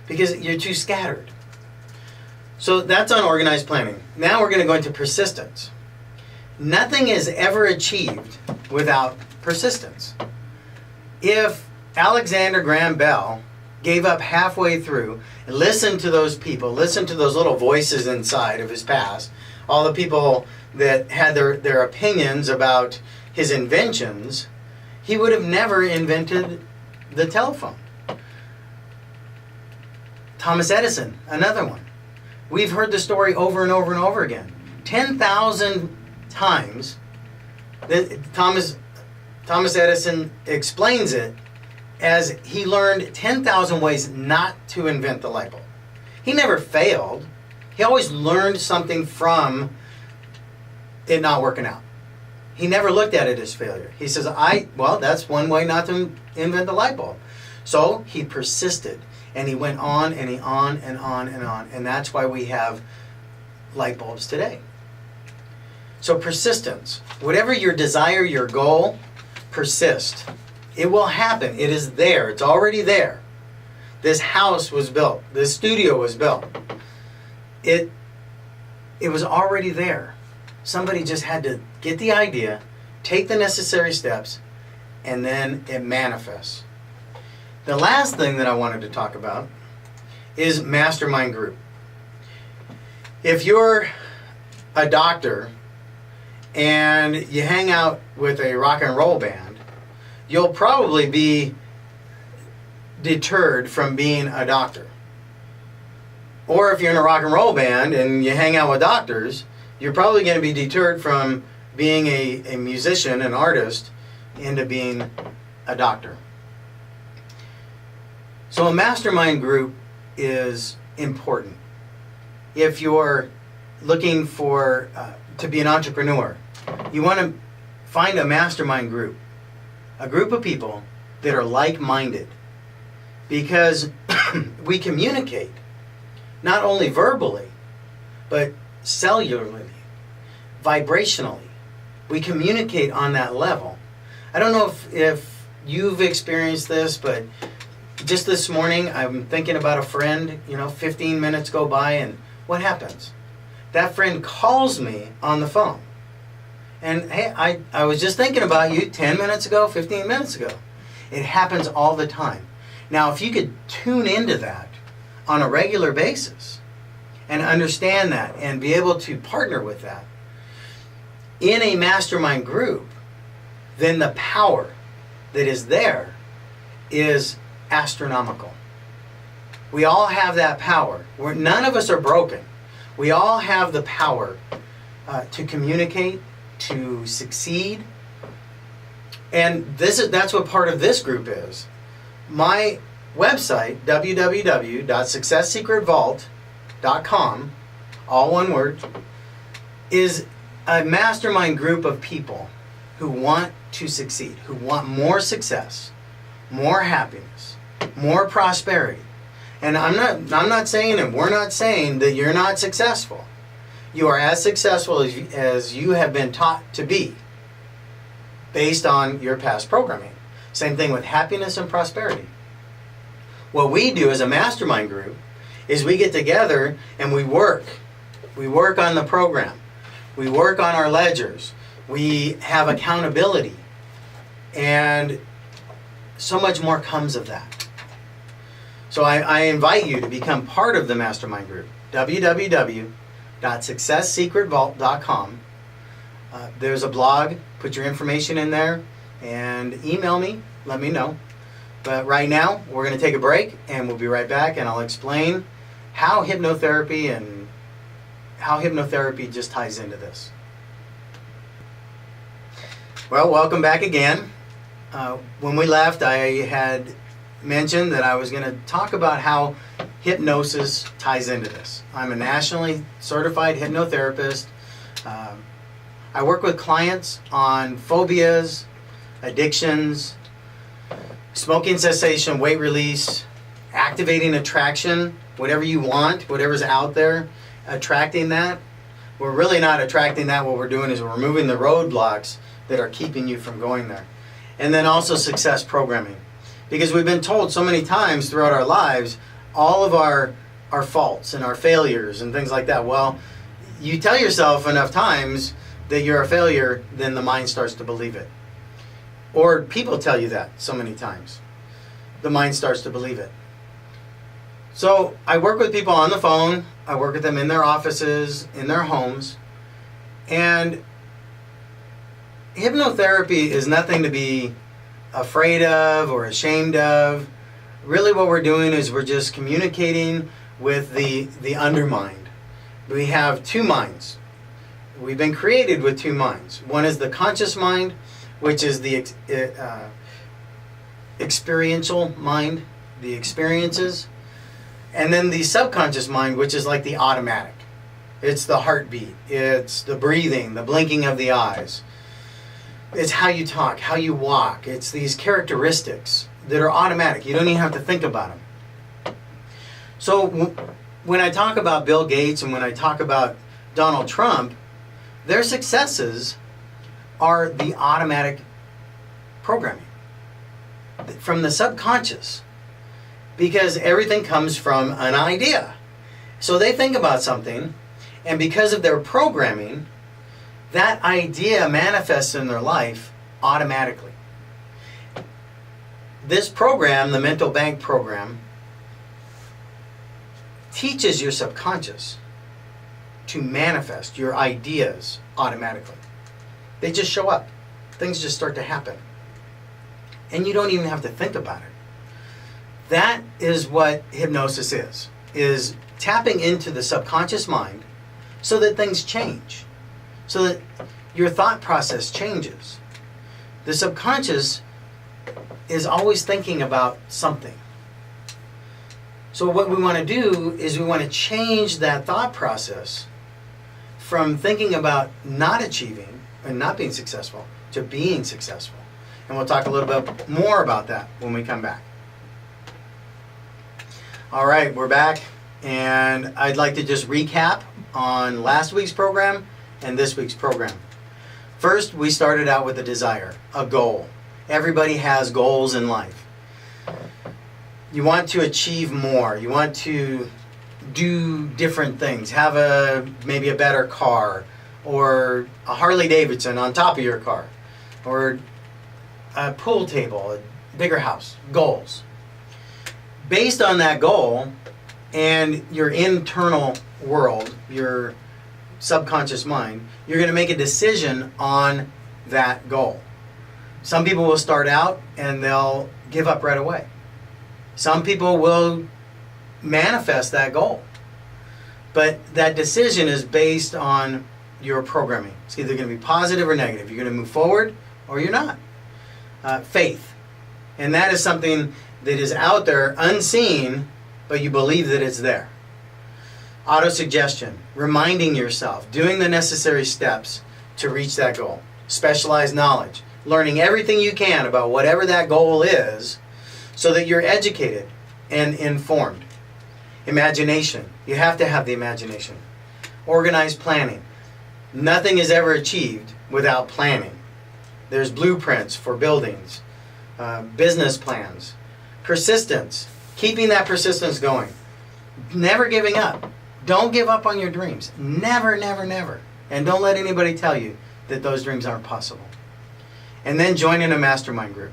because you're too scattered. So that's unorganized planning. Now we're going to go into persistence. Nothing is ever achieved without persistence. If Alexander Graham Bell gave up halfway through and listened to those people, listened to those little voices inside of his past, all the people that had their opinions about his inventions, he would have never invented the telephone. Thomas Edison, another one. We've heard the story over and over and over again. 10,000 times that Thomas Edison explains it as he learned 10,000 ways not to invent the light bulb. He never failed. He always learned something from it not working out. He never looked at it as failure. He says, well, that's one way not to invent the light bulb. So he persisted, and he went on and on and on and on. And that's why we have light bulbs today. So persistence. Whatever your desire, your goal, persist. It will happen. It is there. It's already there. This house was built. This studio was built. It was already there. Somebody just had to get the idea, take the necessary steps, and then it manifests. The last thing that I wanted to talk about is mastermind group. If you're a doctor and you hang out with a rock and roll band, you'll probably be deterred from being a doctor. Or if you're in a rock and roll band and you hang out with doctors, you're probably going to be deterred from being a musician, an artist, into being a doctor. So a mastermind group is important. If you're looking for to be an entrepreneur, you want to find a mastermind group, a group of people that are like-minded, because we communicate not only verbally, but cellularly, vibrationally. We communicate on that level. I don't know if you've experienced this, but just this morning I'm thinking about a friend, 15 minutes go by, and what happens? That friend calls me on the phone. And hey, I was just thinking about you 10 minutes ago, 15 minutes ago. It happens all the time. Now, if you could tune into that on a regular basis and understand that and be able to partner with that in a mastermind group, then the power that is there is astronomical. We all have that power. None of us are broken. We all have the power to communicate, to succeed. And that's what part of this group is. My website, www.successsecretvault.com, all one word, is a mastermind group of people who want to succeed, who want more success, more happiness, more prosperity. And I'm not saying, and we're not saying that you're not successful. You are as successful as you have been taught to be based on your past programming. Same thing with happiness and prosperity. What we do as a mastermind group is we get together and we work. We work on the program. We work on our ledgers. We have accountability. And so much more comes of that. So I invite you to become part of the mastermind group. www.successsecretvault.com. There's a blog. Put your information in there and email me. Let me know. But right now, we're going to take a break, and we'll be right back, and I'll explain how hypnotherapy just ties into this. Well, welcome back again. When we left, I had mentioned that I was going to talk about how hypnosis ties into this. I'm a nationally certified hypnotherapist. I work with clients on phobias, addictions, smoking cessation, weight release, activating attraction, whatever you want, whatever's out there, attracting that. We're really not attracting that. What we're doing is we're removing the roadblocks that are keeping you from going there. And then also success programming. Because we've been told so many times throughout our lives, all of our faults and our failures and things like that. Well, you tell yourself enough times that you're a failure, then the mind starts to believe it. Or people tell you that so many times. The mind starts to believe it. So I work with people on the phone. I work with them in their offices, in their homes. And hypnotherapy is nothing to be afraid of or ashamed of. Really what we're doing is we're just communicating with the undermind. We have two minds. We've been created with two minds. One is the conscious mind, which is the experiential mind, the experiences. And then the subconscious mind, which is like the automatic. It's the heartbeat. It's the breathing, the blinking of the eyes. It's how you talk, how you walk. It's these characteristics that are automatic. You don't even have to think about them. So when I talk about Bill Gates and when I talk about Donald Trump, their successes are the automatic programming from the subconscious, because everything comes from an idea. So they think about something, and because of their programming, that idea manifests in their life automatically. This program, the Mental Bank program, teaches your subconscious to manifest your ideas automatically. They just show up. Things just start to happen. And you don't even have to think about it. That is what hypnosis is tapping into the subconscious mind so that things change, so that your thought process changes. The subconscious is always thinking about something. So what we want to do is we want to change that thought process from thinking about not achieving and not being successful to being successful. And we'll talk a little bit more about that when we come back. All right, we're back, and I'd like to just recap on last week's program and this week's program. First, we started out with a desire, a goal. Everybody has goals in life. You want to achieve more. You want to do different things. Have maybe a better car, or a Harley Davidson on top of your car, or a pool table, a bigger house. Goals. Based on that goal and your internal world, your subconscious mind, you're going to make a decision on that goal. Some people will start out and they'll give up right away. Some people will manifest that goal. But that decision is based on your programming. It's either going to be positive or negative. You're going to move forward or you're not. Faith. And that is something that is out there, unseen, but you believe that it's there. Autosuggestion, reminding yourself, doing the necessary steps to reach that goal. Specialized knowledge, learning everything you can about whatever that goal is so that you're educated and informed. Imagination, you have to have the imagination. Organized planning, nothing is ever achieved without planning. There's blueprints for buildings, business plans. Persistence, keeping that persistence going. Never giving up. Don't give up on your dreams. Never, never, never. And don't let anybody tell you that those dreams aren't possible. And then joining a mastermind group.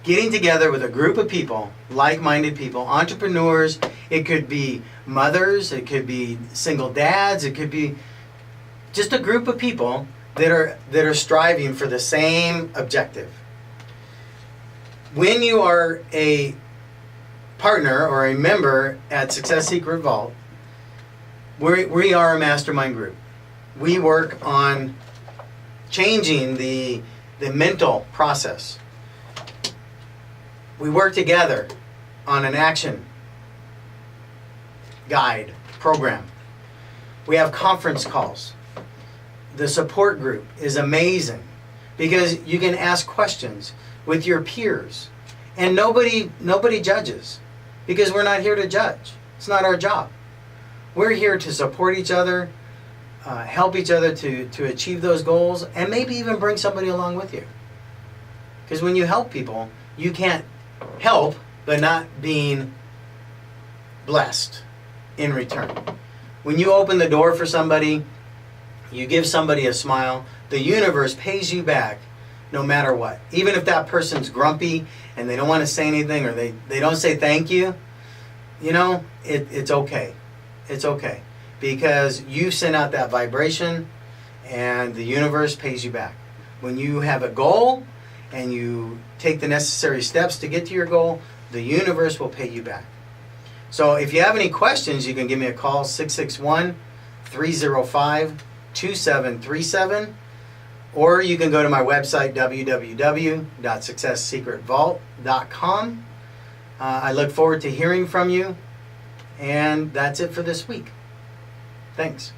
Getting together with a group of people, like-minded people, entrepreneurs. It could be mothers, it could be single dads, it could be just a group of people that are striving for the same objective. When you are a partner or a member at Success Secret Vault, we are a mastermind group. We work on changing the mental process. We work together on an action guide program. We have conference calls. The support group is amazing because you can ask questions with your peers, and nobody judges, because we're not here to judge. It's not our job. We're here to support each other, help each other to achieve those goals, and maybe even bring somebody along with you. Because when you help people, you can't help but not being blessed in return. When you open the door for somebody, you give somebody a smile, the universe pays you back no matter what. Even if that person's grumpy and they don't want to say anything, or they don't say thank you, you know, it's okay. It's okay. Because you sent out that vibration and the universe pays you back. When you have a goal and you take the necessary steps to get to your goal, the universe will pay you back. So if you have any questions, you can give me a call, 661-305-2737, or you can go to my website, www.successsecretvault.com. I look forward to hearing from you, and that's it for this week. Thanks.